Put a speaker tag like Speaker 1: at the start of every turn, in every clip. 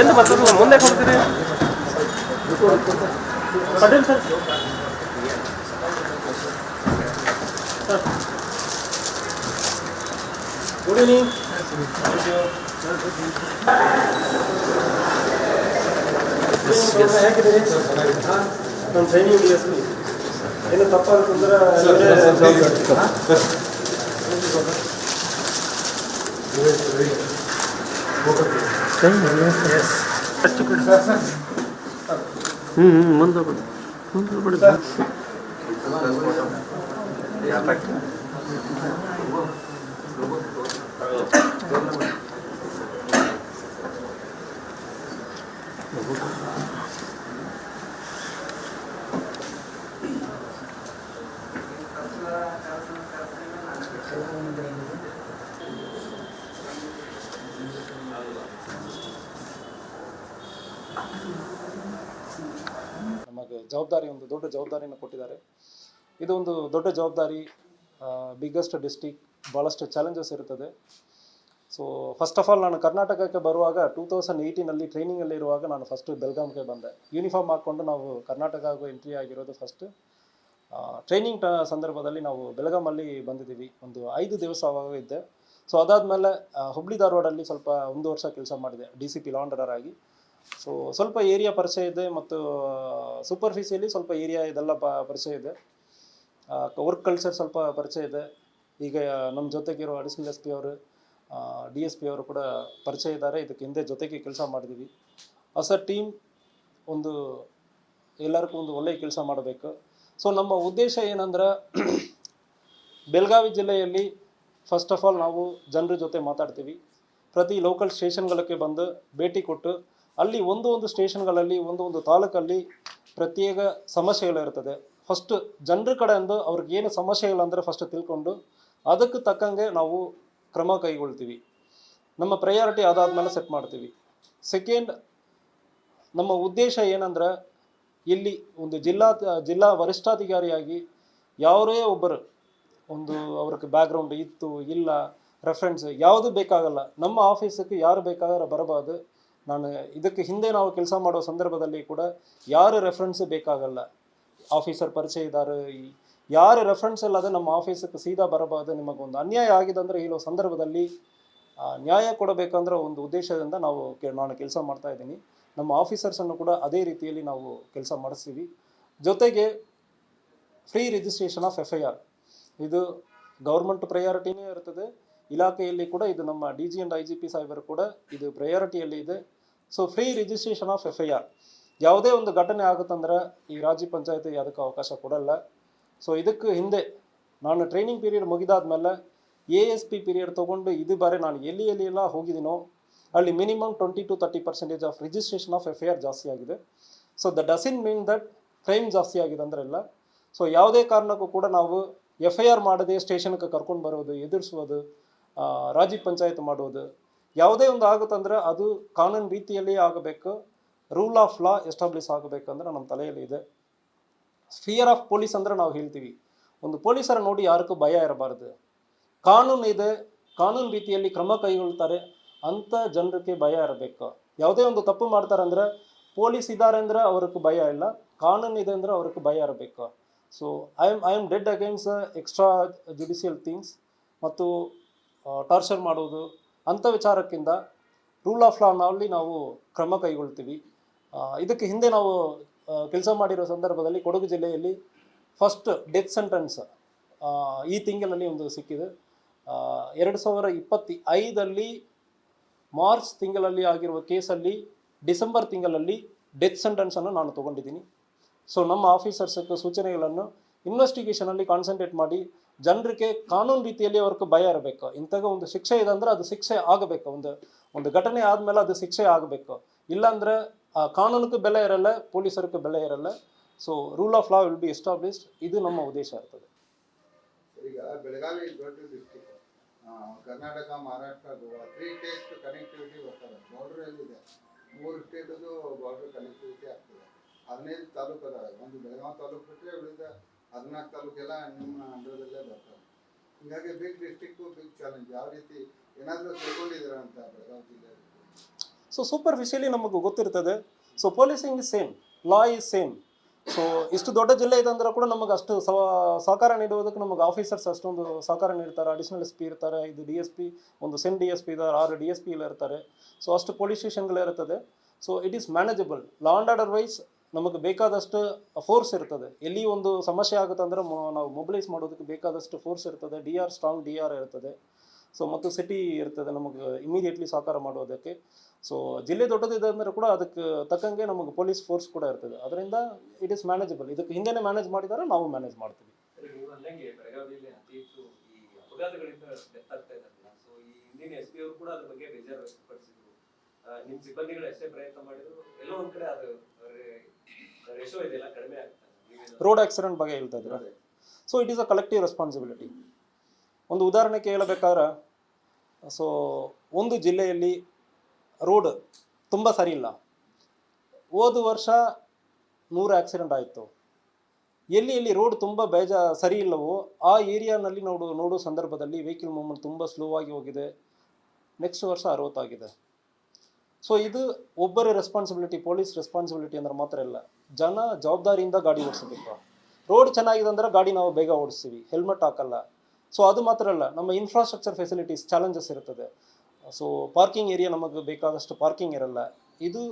Speaker 1: ಎಂದು ಬರ್ತದೆ ಮುಂದೆ ಹೋಗ್ತೀರಿ ಪಟೇಲ್ ಸರ್ ಗುಡ್ ಈವ್ನಿಂಗ್ ಹೇಗಿದ್ದೀರಿ ನಮ್ಮ ಟ್ರೈನಿಂಗ್ ಏನು ತಪ್ಪಾಗುತ್ತಂದ್ರೆ ಮುಂದೆ
Speaker 2: ನಮಗೆ ಜವಾಬ್ದಾರಿ ಒಂದು ದೊಡ್ಡ ಜವಾಬ್ದಾರಿಯನ್ನು ಕೊಟ್ಟಿದ್ದಾರೆ. ಇದು ಒಂದು ದೊಡ್ಡ ಜವಾಬ್ದಾರಿ, ಬಿಗ್ಗೆಸ್ಟ್ ಡಿಸ್ಟಿಕ್, ಭಾಳಷ್ಟು ಚಾಲೆಂಜಸ್ ಇರುತ್ತದೆ. ಸೊ ಫಸ್ಟ್ ಆಫ್ ಆಲ್ ನಾನು ಕರ್ನಾಟಕಕ್ಕೆ ಬರುವಾಗ 2018 ಟ್ರೈನಿಂಗಲ್ಲಿ ಇರುವಾಗ ನಾನು ಫಸ್ಟು ಬೆಲ್ಗಾಮ್ಗೆ ಬಂದೆ. ಯೂನಿಫಾರ್ಮ್ ಹಾಕ್ಕೊಂಡು ನಾವು ಕರ್ನಾಟಕಗೂ ಎಂಟ್ರಿ ಆಗಿರೋದು ಫಸ್ಟ್. ಟ್ರೈನಿಂಗ್ ಸಂದರ್ಭದಲ್ಲಿ ನಾವು ಬೆಳಗಾಮಲ್ಲಿ ಬಂದಿದ್ದೀವಿ. ಒಂದು 5 ದಿವಸ ಆವಾಗ ಇದ್ದೆ. ಸೊ ಅದಾದಮೇಲೆ ಹುಬ್ಳಿ ಧಾರವಾಡಲ್ಲಿ ಸ್ವಲ್ಪ 1 ವರ್ಷ ಕೆಲಸ ಮಾಡಿದೆ DCP ಲಾ ಆ್ಯಂಡ್ ಆರ್ಡರ್ ಆಗಿ. ಸೊ ಸ್ವಲ್ಪ ಏರಿಯಾ ಪರಿಚಯ ಇದೆ ಮತ್ತು ಸೂಪರ್ಫಿಷಿಯಲಿ ಸ್ವಲ್ಪ ಏರಿಯಾ ಇದೆಲ್ಲ ಪರಿಚಯ ಇದೆ. ವರ್ಕ್ ಕಲ್ಚರ್ ಸ್ವಲ್ಪ ಪರಿಚಯ ಇದೆ. ಈಗ ನಮ್ಮ ಜೊತೆಗಿರೋ ಅಡಿಷನಲ್ SP ಅವರು, DSP ಅವರು ಕೂಡ ಪರಿಚಯ ಇದ್ದಾರೆ. ಇದಕ್ಕೆ ಹಿಂದೆ ಜೊತೆಗೆ ಕೆಲಸ ಮಾಡಿದ್ದೀವಿ. ಹೊಸ ಟೀಮ್ ಒಂದು ಎಲ್ಲರಿಗೂ ಒಂದು ಒಳ್ಳೆಯ ಕೆಲಸ ಮಾಡಬೇಕು. ಸೊ ನಮ್ಮ ಉದ್ದೇಶ ಏನಂದ್ರೆ ಬೆಳಗಾವಿ ಜಿಲ್ಲೆಯಲ್ಲಿ ಫಸ್ಟ್ ಆಫ್ ಆಲ್ ನಾವು ಜನರ ಜೊತೆ ಮಾತಾಡ್ತೀವಿ. ಪ್ರತಿ ಲೋಕಲ್ ಸ್ಟೇಷನ್ಗಳಿಗೆ ಬಂದು ಭೇಟಿ ಕೊಟ್ಟು ಅಲ್ಲಿ ಒಂದು ಸ್ಟೇಷನ್ಗಳಲ್ಲಿ ಒಂದು ತಾಲೂಕಲ್ಲಿ ಪ್ರತ್ಯೇಕ ಸಮಸ್ಯೆಗಳಿರ್ತದೆ. ಫಸ್ಟ್ ಜನರ ಕಡೆಯಿಂದ ಅವ್ರಿಗೆ ಏನು ಸಮಸ್ಯೆಗಳಂದರೆ ಫಸ್ಟ್ ತಿಳ್ಕೊಂಡು ಅದಕ್ಕೆ ತಕ್ಕಂಗೆ ನಾವು ಕ್ರಮ ಕೈಗೊಳ್ತೀವಿ. ನಮ್ಮ ಪ್ರಯಾರಿಟಿ ಅದಾದಮೇಲೆ ಸೆಟ್ ಮಾಡ್ತೀವಿ. ಸೆಕೆಂಡ್, ನಮ್ಮ ಉದ್ದೇಶ ಏನಂದ್ರೆ ಇಲ್ಲಿ ಒಂದು ಜಿಲ್ಲಾ ವರಿಷ್ಠಾಧಿಕಾರಿಯಾಗಿ ಯಾರೇ ಒಬ್ಬರು ಒಂದು ಅವ್ರಿಗೆ ಬ್ಯಾಕ್ಗ್ರೌಂಡ್ ಇತ್ತು ಇಲ್ಲ ರೆಫರೆನ್ಸ್ ಯಾವುದು ಬೇಕಾಗಲ್ಲ. ನಮ್ಮ ಆಫೀಸಕ್ಕೆ ಯಾರು ಬೇಕಾದ್ರೆ ಬರಬಾರ್ದು. ನಾನು ಇದಕ್ಕೆ ಹಿಂದೆ ನಾವು ಕೆಲಸ ಮಾಡೋ ಸಂದರ್ಭದಲ್ಲಿ ಕೂಡ ಯಾರು ರೆಫರೆನ್ಸ್ ಬೇಕಾಗಲ್ಲ. ಆಫೀಸರ್ ಪರಿಚಯ ಇದ್ದಾರೆ, ಯಾರು ರೆಫರೆನ್ಸ್ ಇಲ್ಲದೆ ನಮ್ಮ ಆಫೀಸಕ್ಕೆ ಸೀದಾ ಬರಬಾರ್ದು. ನಿಮಗೊಂದು ಅನ್ಯಾಯ ಆಗಿದೆ ಅಂದರೆ ಹೇಳೋ ಸಂದರ್ಭದಲ್ಲಿ ನ್ಯಾಯ ಕೊಡಬೇಕಂದ್ರೆ ಒಂದು ಉದ್ದೇಶದಿಂದ ನಾನು ಕೆಲಸ ಮಾಡ್ತಾ ಇದ್ದೀನಿ. ನಮ್ಮ ಆಫೀಸರ್ಸನ್ನು ಕೂಡ ಅದೇ ರೀತಿಯಲ್ಲಿ ನಾವು ಕೆಲಸ ಮಾಡಿಸ್ತೀವಿ. ಜೊತೆಗೆ ಫ್ರೀ ರಿಜಿಸ್ಟ್ರೇಷನ್ ಆಫ್ FIR ಇದು ಗೌರ್ಮೆಂಟ್ ಪ್ರಯಾರಿಟಿನೇ ಇರ್ತದೆ. ಇಲಾಖೆಯಲ್ಲಿ ಕೂಡ ಇದು ನಮ್ಮ DG ಆ್ಯಂಡ್ IGP ಸಾಹೇಬರು ಕೂಡ ಇದು ಪ್ರಯಾರಿಟಿಯಲ್ಲಿ ಇದೆ. So free registration of FIR ಯಾವುದೇ ಒಂದು ಘಟನೆ ಆಗುತ್ತಂದ್ರೆ ಈ ರಾಜ್ಯ ಪಂಚಾಯತಿ ಅದಕ್ಕೆ ಅವಕಾಶ ಕೊಡಲ್ಲ. ಸೊ ಇದಕ್ಕೆ ಹಿಂದೆ ನಾನು ಟ್ರೈನಿಂಗ್ ಪೀರಿಯಡ್ ಮುಗಿದಾದ್ಮೇಲೆ ASP ಪೀರಿಯಡ್ ತೊಗೊಂಡು ಇದು ಬಾರಿ ನಾನು ಎಲ್ಲೆಲ್ಲ ಹೋಗಿದ್ದೀನೋ ಅಲ್ಲಿ minimum 20 to 30% of registration of FIR ಜಾಸ್ತಿ ಆಗಿದೆ. So the doesn't mean that crime ಜಾಸ್ತಿ ಆಗಿದೆ ಅಂದ್ರೆ ಇಲ್ಲ. ಸೊ ಯಾವುದೇ ಕಾರಣಕ್ಕೂ ಕೂಡ ನಾವು FIR ಮಾಡದೆ ಸ್ಟೇಷನ್ಗೆ ಕರ್ಕೊಂಡು ಬರೋದು, ಎದುರಿಸೋದು, ರಾಜ್ಯ ಪಂಚಾಯತ್ ಮಾಡೋದು ಯಾವುದೇ ಒಂದು ಆಗುತ್ತಂದ್ರೆ ಅದು ಕಾನೂನು ರೀತಿಯಲ್ಲಿ ಆಗಬೇಕು. ರೂಲ್ ಆಫ್ ಲಾ ಎಸ್ಟಾಬ್ಲಿಷ್ ಆಗಬೇಕಂದ್ರೆ ನಮ್ಮ ತಲೆಯಲ್ಲಿ ಇದೆ. ಫಿಯರ್ ಆಫ್ ಪೊಲೀಸ್ ಅಂದ್ರೆ ನಾವು ಹೇಳ್ತೀವಿ ಒಂದು ಪೊಲೀಸರ ನೋಡಿ ಯಾರಿಗೂ ಭಯ ಇರಬಾರ್ದು. ಕಾನೂನು ಇದೆ, ಕಾನೂನು ರೀತಿಯಲ್ಲಿ ಕ್ರಮ ಕೈಗೊಳ್ತಾರೆ ಅಂತ ಜನರಿಗೆ ಭಯ ಇರಬೇಕು. ಯಾವುದೇ ಒಂದು ತಪ್ಪು ಮಾಡ್ತಾರಂದ್ರೆ ಪೊಲೀಸ್ ಇದ್ದಾರೆ ಅಂದ್ರೆ ಅವ್ರಿಗೆ ಭಯ ಇಲ್ಲ, ಕಾನೂನು ಇದೆ ಅಂದ್ರೆ ಅವ್ರಿಗೆ ಭಯ ಇರಬೇಕು. So I am dead against extra judicial things ಮತ್ತು ಟಾರ್ಚರ್ ಮಾಡೋದು ಅಂಥ ವಿಚಾರಕ್ಕಿಂತ ರೂಲ್ ಆಫ್ ಲಾನಲ್ಲಿ ನಾವು ಕ್ರಮ ಕೈಗೊಳ್ತೀವಿ. ಇದಕ್ಕೆ ಹಿಂದೆ ನಾವು ಕೆಲಸ ಮಾಡಿರೋ ಸಂದರ್ಭದಲ್ಲಿ ಕೊಡಗು ಜಿಲ್ಲೆಯಲ್ಲಿ ಫಸ್ಟ್ ಡೆತ್ ಸೆಂಟೆನ್ಸ್ ಈ ತಿಂಗಳಲ್ಲಿ ಒಂದು ಸಿಕ್ಕಿದೆ. 2025 ಮಾರ್ಚ್ ತಿಂಗಳಲ್ಲಿ ಆಗಿರುವ ಕೇಸಲ್ಲಿ ಡಿಸೆಂಬರ್ ತಿಂಗಳಲ್ಲಿ ಡೆತ್ ಸೆಂಟೆನ್ಸನ್ನು ನಾನು ತೊಗೊಂಡಿದ್ದೀನಿ. ಸೊ ನಮ್ಮ ಆಫೀಸರ್ಸ್ಗೆ ಸೂಚನೆಗಳನ್ನು ಇನ್ವೆಸ್ಟಿಗೇಷನಲ್ಲಿ ಕಾನ್ಸಂಟ್ರೇಟ್ ಮಾಡಿ ಜನರಿಗೆ ಕಾನೂನು ರೀತಿಯಲ್ಲಿ ಅವ್ರಿಗೆ ಭಯ ಇರಬೇಕು. ಇಂಥಗ ಒಂದು ಶಿಕ್ಷೆ ಇದೆ ಅಂದರೆ ಅದು ಶಿಕ್ಷೆ ಆಗಬೇಕು. ಒಂದು ಘಟನೆ ಆದಮೇಲೆ ಅದು ಶಿಕ್ಷೆ ಆಗಬೇಕು. ಇಲ್ಲಾಂದರೆ ಕಾನೂನಿಗೆ ಬೆಲೆ ಇರಲ್ಲ, ಪೊಲೀಸರಿಗೆ ಬೆಲೆ ಇರಲ್ಲ. So rule of law will be established. ಇದು ನಮ್ಮ ಉದ್ದೇಶ ಇರ್ತದೆ.
Speaker 3: ಈಗ ಬೆಳಗಾವಿ ದೊಡ್ಡ district, Karnataka, Maharashtra, Goa 3 state connectivity ಬರ್ತದೆ. ಬಾರ್ಡ್ರಲ್ಲಿ ಇದೆ, 3 ಸ್ಟೇಟದು ಬಾರ್ಡರ್ ಕನೆಕ್ಟಿವಿಟಿ ಆಗ್ತದೆ. 15 ತಾಲೂಕು ಅದಾವೆ. ಒಂದು ಬೆಳಗಾವಿ ತಾಲೂಕು ಬಿಟ್ಟರೆ ಉಳಿದ 14 ತಾಲೂಕೆಲ್ಲ ನಿಮ್ಮ ಅಂಡರದಲ್ಲೇ ಬರ್ತವೆ. ಹೀಗಾಗಿ ಬಿಗ್ ಡಿಸ್ಟ್ರಿಕ್ಟು ಬಿಗ್ ಚಾಲೆಂಜ್. ಯಾವ ರೀತಿ ಏನಾದರೂ ತಿಳ್ಕೊಂಡಿದ್ದೀರಾ ಅಂತ ಬೆಳಗಾವಿ ಜಿಲ್ಲೆಯಲ್ಲಿ?
Speaker 2: ಸೊ ಸೂಪರ್ಫಿಷಿಯಲಿ ನಮಗೆ ಗೊತ್ತಿರ್ತದೆ. So policing is same, law is same. So ಇಷ್ಟು ದೊಡ್ಡ ಜಿಲ್ಲೆ ಇದೆ ಅಂದ್ರೆ ಕೂಡ ನಮಗೆ ಅಷ್ಟು ಸಹಕಾರ ನೀಡುವುದಕ್ಕೆ ನಮಗೆ ಆಫೀಸರ್ಸ್ ಅಷ್ಟೊಂದು ಸಹಕಾರ ನೀಡ್ತಾರೆ. ಅಡಿಷನಲ್ ಎಸ್ ಪಿ ಇರ್ತಾರೆ, ಇದು ಡಿ ಎಸ್ ಪಿ, ಒಂದು ಸೆನ್ ಡಿ ಎಸ್ ಪಿ ಇದ್ದಾರೆ, 6 ಡಿ ಎಸ್ ಪಿ ಎಲ್ಲ ಇರ್ತಾರೆ. ಸೊ ಅಷ್ಟು ಪೊಲೀಸ್ ಸ್ಟೇಷನ್ಗಳಿರ್ತದೆ. So it is manageable. Law and order wise ನಮಗೆ ಬೇಕಾದಷ್ಟು ಫೋರ್ಸ್ ಇರ್ತದೆ. ಎಲ್ಲಿ ಒಂದು ಸಮಸ್ಯೆ ಆಗುತ್ತೆ ಅಂದರೆ ನಾವು ಮೊಬಿಲೈಸ್ ಮಾಡೋದಕ್ಕೆ ಬೇಕಾದಷ್ಟು ಫೋರ್ಸ್ ಇರ್ತದೆ. ಸ್ಟ್ರಾಂಗ್ ಡಿ ಆರ್ ಇರ್ತದೆ. ಸೊ ಮತ್ತು ಸಿಟಿ ಇರ್ತದೆ ನಮಗೆ ಇಮಿಡಿಯೇಟ್ಲಿ ಸಹಕಾರ ಮಾಡೋದಕ್ಕೆ. ಸೊ ಜಿಲ್ಲೆ ದೊಡ್ಡದಿದೆ ಅಂದರೆ ಕೂಡ ಅದಕ್ಕೆ ತಕ್ಕಂಗೆ ನಮಗೆ ಪೊಲೀಸ್ ಫೋರ್ಸ್ ಕೂಡ ಇರ್ತದೆ. ಅದರಿಂದ ಇಟ್ ಈಸ್ ಮ್ಯಾನೇಜಬಲ್. ಇದಕ್ಕೆ ಹಿಂದೆನೇ ಮ್ಯಾನೇಜ್ ಮಾಡಿದ್ದಾರೆ, ನಾವು ಮ್ಯಾನೇಜ್ ಮಾಡ್ತೀವಿ.
Speaker 4: ನೀವು ಅಂದಂಗೆ ಬೆಳಗಾವಿಯಲ್ಲಿ ಅತಿ ಹೆಚ್ಚು ಈ ಅಪಘಾತಗಳಿಂದ ಡೆತ್ ಆಗ್ತಾ ಇದ್ದಾರಲ್ಲ, ಸೊ ಈ ಹಿಂದಿನ ಎಸ್ ಪಿ ಅವರು ಕೂಡ ಅದ್ರ ಬಗ್ಗೆ ಬೇಜಾರು ವ್ಯಕ್ತಪಡಿಸಿದ್ರು. ನಿಮ್ಮ ಸಿಬ್ಬಂದಿಗಳು ಎಷ್ಟೇ ಪ್ರಯತ್ನ ಮಾಡಿದ್ರು ಎಲ್ಲೋ ಒಂದ್ ಕಡೆ ಅದು ರೇಷೋ ಇದೆಲ್ಲ ಕಡಿಮೆ ಆಗ್ತದೆ.
Speaker 2: ರೋಡ್ ಆಕ್ಸಿಡೆಂಟ್ ಬಗ್ಗೆ ಹೇಳ್ತಾ ಇದ್ದೀರಾ? So it is a collective responsibility. ಒಂದು ಉದಾಹರಣೆ ಕೇಳಬೇಕಾದ್ರೆ, ಸೊ ಒಂದು ಜಿಲ್ಲೆಯಲ್ಲಿ ರೋಡ್ ತುಂಬ ಸರಿ ಇಲ್ಲ. ಹೋದ ವರ್ಷ 100 ಆಕ್ಸಿಡೆಂಟ್ ಆಯಿತು. ಎಲ್ಲಿ ರೋಡ್ ತುಂಬ ಸರಿ ಇಲ್ಲವೋ ಆ ಏರಿಯಾನಲ್ಲಿ ನೋಡೋ ಸಂದರ್ಭದಲ್ಲಿ ವೆಹಿಕಲ್ ಮೂವ್ಮೆಂಟ್ ತುಂಬ ಸ್ಲೋ ಆಗಿ ಹೋಗಿದೆ. ನೆಕ್ಸ್ಟ್ ವರ್ಷ 60 ಆಗಿದೆ. ಸೊ ಇದು ಒಬ್ಬರ ರೆಸ್ಪಾನ್ಸಿಬಿಲಿಟಿ, ಪೊಲೀಸ್ ರೆಸ್ಪಾನ್ಸಿಬಿಲಿಟಿ ಅಂದ್ರೆ ಮಾತ್ರ ಇಲ್ಲ. ಜನ ಜವಾಬ್ದಾರಿಯಿಂದ ಗಾಡಿ ಓಡಿಸಬೇಕು. ರೋಡ್ ಚೆನ್ನಾಗಿದೆ ಅಂದ್ರೆ ಗಾಡಿ ನಾವು ಬೇಗ ಓಡಿಸ್ತೀವಿ, ಹೆಲ್ಮೆಟ್ ಹಾಕಲ್ಲ. ಸೊ ಅದು ಮಾತ್ರ ಅಲ್ಲ, ನಮ್ಮ ಇನ್ಫ್ರಾಸ್ಟ್ರಕ್ಚರ್ ಫೆಸಿಲಿಟೀಸ್ ಚಾಲೆಂಜಸ್ ಇರ್ತದೆ. ಸೊ ಪಾರ್ಕಿಂಗ್ ಏರಿಯಾ ನಮಗೆ ಬೇಕಾದಷ್ಟು ಪಾರ್ಕಿಂಗ್ ಇರಲ್ಲ. ಇದು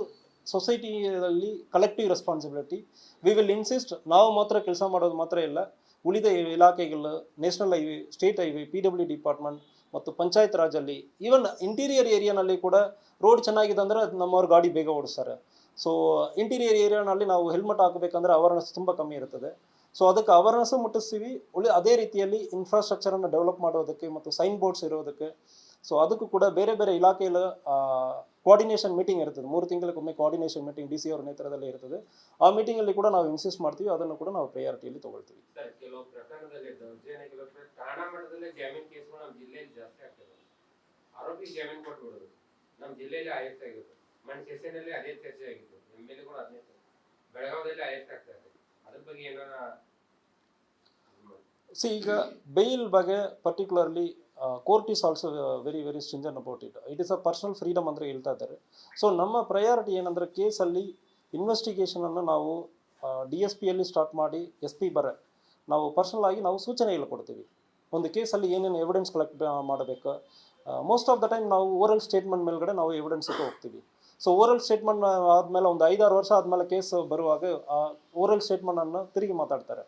Speaker 2: ಸೊಸೈಟಿಯಲ್ಲಿ collective responsibility. We will insist. ನಾವು ಮಾತ್ರ ಕೆಲಸ ಮಾಡೋದು ಮಾತ್ರ ಇಲ್ಲ, ಉಳಿದ ಇಲಾಖೆಗಳು, national highway, state highway, PW department ಮತ್ತು ಪಂಚಾಯತ್ ರಾಜಲ್ಲಿ, ಈವನ್ ಇಂಟೀರಿಯರ್ ಏರಿಯಾನಲ್ಲಿ ಕೂಡ ರೋಡ್ ಚೆನ್ನಾಗಿದೆ ಅಂದರೆ ನಮ್ಮವ್ರ ಗಾಡಿ ಬೇಗ ಓಡಿಸ್ತಾರೆ. ಸೊ ಇಂಟೀರಿಯರ್ ಏರಿಯಾನಲ್ಲಿ ನಾವು ಹೆಲ್ಮೆಟ್ ಹಾಕಬೇಕಂದ್ರೆ ಅವೇರ್ನೆಸ್ ತುಂಬ ಕಮ್ಮಿ ಇರ್ತದೆ. ಸೊ ಅದಕ್ಕೆ ಅವೇರ್ನೆಸ್ಸು ಮುಟ್ಟಿಸ್ತೀವಿ. ಅದೇ ರೀತಿಯಲ್ಲಿ ಇನ್ಫ್ರಾಸ್ಟ್ರಕ್ಚರನ್ನು ಡೆವಲಪ್ ಮಾಡೋದಕ್ಕೆ ಮತ್ತು ಸೈನ್ ಬೋರ್ಡ್ಸ್ ಇರೋದಕ್ಕೆ. ಸೊ ಅದಕ್ಕೂ ಕೂಡ ಬೇರೆ ಬೇರೆ ಇಲಾಖೆಗಳ ಕೋಆರ್ಡಿನೇಷನ್ ಮೀಟಿಂಗ್ ಇರ್ತದೆ. 3 ತಿಂಗಳಿಗೊಮ್ಮೆ ಕೋಆರ್ಡಿನೇಷನ್ ಮೀಟಿಂಗ್ DC ಅವರ ನೇತೃತ್ವದಲ್ಲಿ ಇರ್ತದೆ. ಆ ಮೀಟಿಂಗಲ್ಲಿ ಕೂಡ ನಾವು ಇನ್ಸಿಸ್ಟ್ ಮಾಡ್ತೀವಿ. ಅದನ್ನು ಕೂಡ ನಾವು ಪ್ರಯಾರಿಟಿಯಲ್ಲಿ ತಗೊಳ್ತೀವಿ.
Speaker 4: ಸರ್, ಕೆಲವು ಪ್ರಕರಣದಲ್ಲಿ ದೌರ್ಜನ್ಯ, ಕೆಲವು ಠಾಣಾ ಮಟ್ಟದಲ್ಲೇ ಜಾಮೀನು ಕೇಸ್ಗಳು ನಮ್ಮ ಜಿಲ್ಲೆಯಲ್ಲಿ ಜಾಸ್ತಿ ಆಗ್ತದೆ. ಆರೋಪಿ ಜಾಮೀನು ಕೊಟ್ಬಿಡೋದು ನಮ್ಮ ಜಿಲ್ಲೆಯಲ್ಲಿ ಆಯುಕ್ತ ಆಗಿತ್ತು. ಮಣ್ಣೆಸೆನಲ್ಲಿ ಅದೇ ಚರ್ಚೆ ಆಗಿತ್ತು. MLA ಅದೇ ಬೆಳಗಾವಿಯಲ್ಲಿ ಆಯುಕ್ತ ಆಗ್ತಾ ಇದೆ. ಅದ್ರ ಬಗ್ಗೆ ಏನಾರ
Speaker 2: ಈಗ ಬೇಲ್ ಬಗ್ಗೆ particularly court is also very stringent about it. It is a personal freedom ಅಂತ ಹೇಳ್ತಾ ಇದ್ದಾರೆ. ಸೊ ನಮ್ಮ ಪ್ರಯಾರಿಟಿ ಏನಂದರೆ, ಕೇಸಲ್ಲಿ ಇನ್ವೆಸ್ಟಿಗೇಷನನ್ನು ನಾವು DSPಯಲ್ಲಿ ಸ್ಟಾರ್ಟ್ ಮಾಡಿ SP ಬರ ನಾವು ಪರ್ಸನಲ್ ಆಗಿ ನಾವು ಸೂಚನೆಗಳು ಕೊಡ್ತೀವಿ. ಒಂದು ಕೇಸಲ್ಲಿ ಏನೇನು ಎವಿಡೆನ್ಸ್ ಕಲೆಕ್ಟ್ ಮಾಡಬೇಕು. ಮೋಸ್ಟ್ ಆಫ್ ದ ಟೈಮ್ ನಾವು ಓರಲ್ ಸ್ಟೇಟ್ಮೆಂಟ್ ಮೇಲ್ಗಡೆ ನಾವು ಎವಿಡೆನ್ಸ್ಗೆ ಹೋಗ್ತೀವಿ. ಸೊ ಓರಲ್ ಸ್ಟೇಟ್ಮೆಂಟ್ ಆದಮೇಲೆ ಒಂದು 5-6 ವರ್ಷ ಆದಮೇಲೆ ಕೇಸ್ ಬರುವಾಗ ಆ ಓರಲ್ ಸ್ಟೇಟ್ಮೆಂಟನ್ನು ತಿರುಗಿ ಮಾತಾಡ್ತಾರೆ.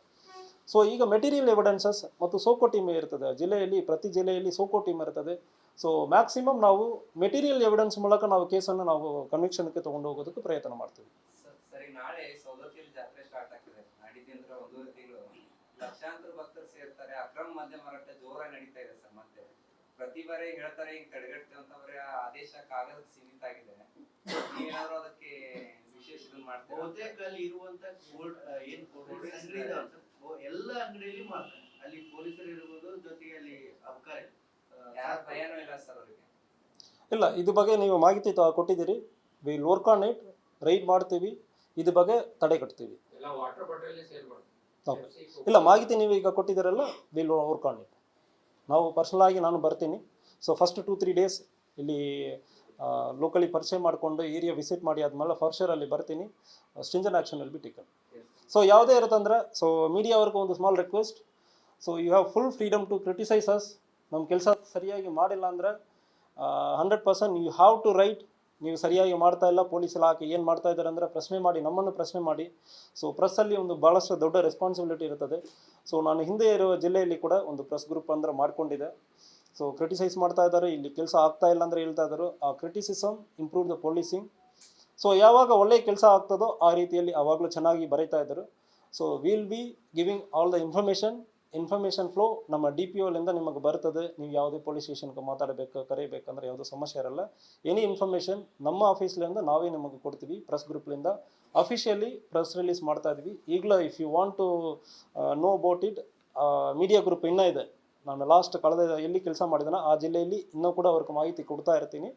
Speaker 2: ಸೊ ಈಗ ಮೆಟೀರಿಯಲ್ ಎವಿಡೆನ್ಸಸ್ ಮತ್ತು ಸೋಕೋ ಟೀಮ್ ಇರ್ತದೆ ಜಿಲ್ಲೆಯಲ್ಲಿ. ಪ್ರತಿ ಜಿಲ್ಲೆಯಲ್ಲಿ ಸೋಕೋ ಟೀಮ್ ಇರ್ತದೆ. ಸೊ ಮ್ಯಾಕ್ಸಿಮಮ್ ನಾವು ಮೆಟೀರಿಯಲ್ ಎವಿಡೆನ್ಸ್ ಮೂಲಕ ನಾವು ಕೇಸನ್ನು ನಾವು ಕನ್ವಿಕ್ಷನ್ಗೆ ತೊಗೊಂಡು ಹೋಗೋದಕ್ಕೆ ಪ್ರಯತ್ನ ಮಾಡ್ತೀವಿ.
Speaker 5: ಸರಿ, ನಾಳೆ ಸೌದತ್ತಿಯಲ್ಲಿ ಜಾತ್ರೆ ಸ್ಟಾರ್ಟ್ ಆಗ್ತದೆ. ನಾಡಿದ್ದಿಂದ 1 ತಿಂಗಳು ಲಕ್ಷಾಂತರ ಭಕ್ತರು ಸೇರ್ತಾರೆ. ಅಕ್ರಮ ಮದ್ಯ ಮಾರಾಟ ಜೋರಾಗಿ ನಡೀತಾ ಇದೆ ಸರ್. ಮತ್ತೆ ಪ್ರತಿ ಬಾರಿ ಹೇಳ್ತಾರೆ ಈಗ ತಡೆಗಟ್ತೀವಿ ಅಂತಂದ್ರೆ ಆದೇಶ ಕಾಗದಕ್ಕೆ ಸೀಮಿತ ಆಗಿದೆ. ನೀವೇನಾದ್ರೂ ಅದಕ್ಕೆ ವಿಶೇಷ ಇದನ್ನ ಮಾಡ್ತೀರಾ?
Speaker 6: ಬಹುತೇಕ ಅಲ್ಲಿ ಇರುವಂತ ಎಲ್ಲ ಅಂಗಡಿಯಲ್ಲಿ ಮಾಡ್ತಾರೆ. ಅಲ್ಲಿ ಪೊಲೀಸರು ಇರ್ಬೋದು, ಜೊತೆಗೆ ಅಲ್ಲಿ ಅಬಕಾರಿ
Speaker 5: ಯಾರ ಭಯನೂ ಇಲ್ಲ ಸರ್ ಅವರಿಗೆ?
Speaker 2: ಇಲ್ಲ, ಇದ್ರ ಬಗ್ಗೆ ನೀವು ಮಾಹಿತಿ ಕೊಟ್ಟಿದ್ದೀರಿ. Will work on it. Raid ಮಾಡ್ತೀವಿ, ಇದ್ರ ಬಗ್ಗೆ ತಡೆ ಕಟ್ತೀವಿ.
Speaker 4: ಎಲ್ಲ ವಾಟರ್ ಬಾಟಲ್ ಸೇಲ್ ಮಾಡ್ತೀವಿ.
Speaker 2: ಇಲ್ಲ, ಮಾಹಿತಿ ನೀವು ಈಗ ಕೊಟ್ಟಿದ್ದೀರಲ್ಲ, ವಿಲ್ ವರ್ಕ್ ಆನ್ ಇಟ್. ನಾವು ಪರ್ಸನಲ್ ಆಗಿ ನಾನು ಬರ್ತೀನಿ. ಸೊ ಫಸ್ಟ್ 2-3 ಡೇಸ್ ಇಲ್ಲಿ ಲೋಕಲಿ ಪರಿಚಯ ಮಾಡಿಕೊಂಡು ಏರಿಯಾ ವಿಸಿಟ್ ಮಾಡಿ ಆದಮೇಲೆ ಫಾರ್ ಅಲ್ಲಿ ಬರ್ತೀನಿ. Stringent action will be taken. So ಯಾವುದೇ ಇರುತ್ತಂದ್ರೆ, ಸೊ ಮೀಡಿಯಾವರೆಗೂ ಒಂದು small request. So you have full freedom to criticise us. ನಮ್ಮ ಕೆಲಸ ಸರಿಯಾಗಿ ಮಾಡಿಲ್ಲ ಅಂದರೆ 100% ಯು ಹ್ಯಾವ್ ಟು ರೈಟ್. ನೀವು ಸರಿಯಾಗಿ ಮಾಡ್ತಾ ಇಲ್ಲ, ಪೊಲೀಸ್ ಇಲಾಖೆ ಏನು ಮಾಡ್ತಾ ಇದ್ದಾರೆ ಅಂದರೆ ಪ್ರಶ್ನೆ ಮಾಡಿ, ನಮ್ಮನ್ನು ಪ್ರಶ್ನೆ ಮಾಡಿ. ಸೊ ಪ್ರೆಸ್ಸಲ್ಲಿ ಒಂದು ಭಾಳಷ್ಟು ದೊಡ್ಡ ರೆಸ್ಪಾನ್ಸಿಬಿಲಿಟಿ ಇರ್ತದೆ. ಸೊ ನಾನು ಹಿಂದೆ ಇರುವ ಜಿಲ್ಲೆಯಲ್ಲಿ ಕೂಡ ಒಂದು ಪ್ರೆಸ್ ಗ್ರೂಪ್ ಅಂದರೆ ಮಾಡ್ಕೊಂಡಿದ್ದೆ. ಸೊ ಕ್ರಿಟಿಸೈಸ್ ಮಾಡ್ತಾ ಇದ್ದಾರೆ, ಇಲ್ಲಿ ಕೆಲಸ ಆಗ್ತಾ ಇಲ್ಲ ಅಂದರೆ ಹೇಳ್ತಾ ಇದ್ದಾರೆ. ಆ criticism improve the policing. So ಯಾವಾಗ ಒಳ್ಳೆಯ ಕೆಲಸ ಆಗ್ತದೋ ಆ ರೀತಿಯಲ್ಲಿ ಆವಾಗಲೂ ಚೆನ್ನಾಗಿ ಬರೀತಾ ಇದ್ದರು. So will B giving all the information flow ನಮ್ಮ DPOಲಿಂದ ನಿಮಗೆ ಬರ್ತದೆ. ನೀವು ಯಾವುದೇ ಪೊಲೀಸ್ ಸ್ಟೇಷನ್ಗೆ ಮಾತಾಡಬೇಕು, ಕರೀಬೇಕಂದ್ರೆ ಯಾವುದೂ ಸಮಸ್ಯೆ ಇರಲ್ಲ. ಎನಿ ಇನ್ಫಾರ್ಮೇಷನ್ ನಮ್ಮ ಆಫೀಸ್ಲಿಂದ ನಾವೇ ನಿಮಗೆ ಕೊಡ್ತೀವಿ. ಪ್ರೆಸ್ ಗ್ರೂಪ್ಲಿಂದ ಅಫಿಷಿಯಲಿ ಪ್ರೆಸ್ ರಿಲೀಸ್ ಮಾಡ್ತಾ ಇದ್ವಿ. ಈಗಲೂ if you want to know about it, media group ಇನ್ನೂ ಇದೆ. ನಾನು ಲಾಸ್ಟ್ ಕಳೆದ ಎಲ್ಲಿ ಕೆಲಸ ಮಾಡಿದೆನೋ ಆ ಜಿಲ್ಲೆಯಲ್ಲಿ ಇನ್ನೂ ಕೂಡ ಅವ್ರಿಗೆ ಮಾಹಿತಿ ಕೊಡ್ತಾ ಇರ್ತೀನಿ.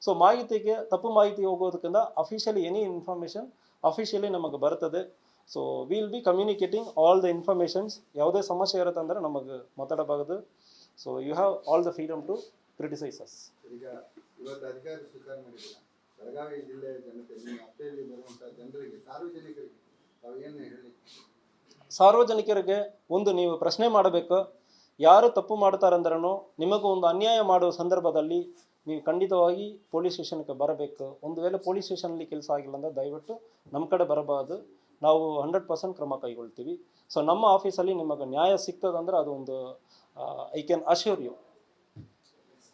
Speaker 2: ಸೊ ಮಾಹಿತಿಗೆ ತಪ್ಪು ಮಾಹಿತಿ ಹೋಗೋದಕ್ಕಿಂತ ಅಫಿಷಿಯಲಿ ಎನಿ ಇನ್ಫಾರ್ಮೇಷನ್ ಅಫಿಷಿಯಲಿ ನಮಗೆ ಬರ್ತದೆ. So will be communicating all the informations. ಯಾವುದೇ ಸಮಸ್ಯೆ ಇರುತ್ತೆ ಅಂದರೆ ನಮಗೆ ಮಾತಾಡಬಹುದು. So you have all the freedom to criticize us.
Speaker 3: ಈಗ ಇವತ್ತು ಅಧಿಕಾರ ಸ್ವೀಕಾರ ಮಾಡಿದ್ದೀರ, ಬೆಳಗಾವಿ ಜಿಲ್ಲೆಯ ಜನತೆ ನಿಮ್ಮ ಅಪ್ಪೆಯಲ್ಲಿ ಬರುವಂಥ ಜನರಿಗೆ, ಸಾರ್ವಜನಿಕರಿಗೆ ತಾವು ಏನು ಹೇಳಿ?
Speaker 2: ಸಾರ್ವಜನಿಕರಿಗೆ ಒಂದು ನೀವು ಪ್ರಶ್ನೆ ಮಾಡಬೇಕು, ಯಾರು ತಪ್ಪು ಮಾಡ್ತಾರಂದ್ರೂ ನಿಮಗೂ ಒಂದು ಅನ್ಯಾಯ ಮಾಡುವ ಸಂದರ್ಭದಲ್ಲಿ ನೀವು ಖಂಡಿತವಾಗಿ ಪೊಲೀಸ್ ಸ್ಟೇಷನ್ಗೆ ಬರಬೇಕು. ಒಂದು ವೇಳೆ ಪೊಲೀಸ್ ಸ್ಟೇಷನಲ್ಲಿ ಕೆಲಸ ಆಗಿಲ್ಲ ಅಂದರೆ ದಯವಿಟ್ಟು ನಮ್ಮ ಕಡೆ ಬರಬಾರ್ದು, ನಾವು 100% ಕ್ರಮ ಕೈಗೊಳ್ತೀವಿ. ಸೊ ನಮ್ಮ ಆಫೀಸಲ್ಲಿ ನಿಮಗೆ ನ್ಯಾಯ ಸಿಗ್ತದಂದ್ರೆ ಅದು ಒಂದು ಐ ಕ್ಯಾನ್ ಅಶ್ಯೂರ್ ಯು